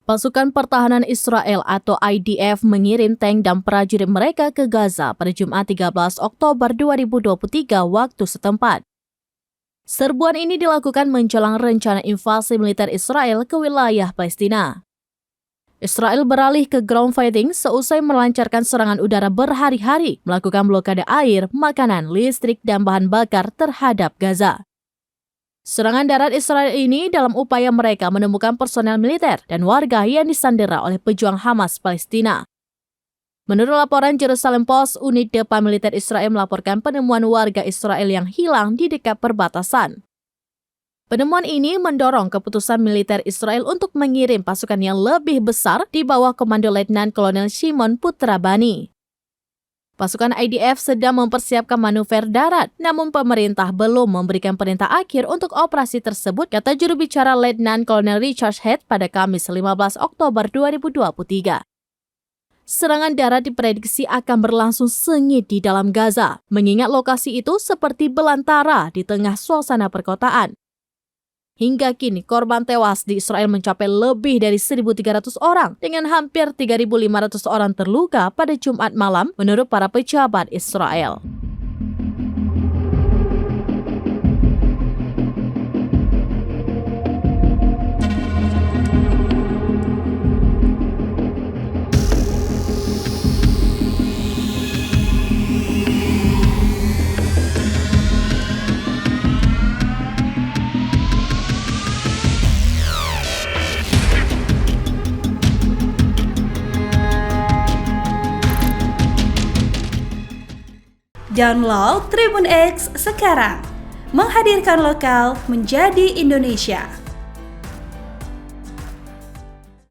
Pasukan Pertahanan Israel atau IDF mengirim tank dan prajurit mereka ke Gaza pada Jumat 13 Oktober 2023 waktu setempat. Serbuan ini dilakukan menjelang rencana invasi militer Israel ke wilayah Palestina. Israel beralih ke ground fighting seusai melancarkan serangan udara berhari-hari, melakukan blokade air, makanan, listrik, dan bahan bakar terhadap Gaza. Serangan darat Israel ini dalam upaya mereka menemukan personel militer dan warga yang disandera oleh pejuang Hamas Palestina. Menurut laporan Jerusalem Post, unit depan militer Israel melaporkan penemuan warga Israel yang hilang di dekat perbatasan. Penemuan ini mendorong keputusan militer Israel untuk mengirim pasukan yang lebih besar di bawah komando Letnan Kolonel Shimon Putrabani. Pasukan IDF sedang mempersiapkan manuver darat, namun pemerintah belum memberikan perintah akhir untuk operasi tersebut, kata juru bicara Letnan Kolonel Richard Head pada Kamis 15 Oktober 2023. Serangan darat diprediksi akan berlangsung sengit di dalam Gaza, mengingat lokasi itu seperti belantara di tengah suasana perkotaan. Hingga kini, korban tewas di Israel mencapai lebih dari 1.300 orang, dengan hampir 3.500 orang terluka pada Jumat malam, menurut para pejabat Israel. Download Tribun X sekarang, menghadirkan lokal menjadi Indonesia.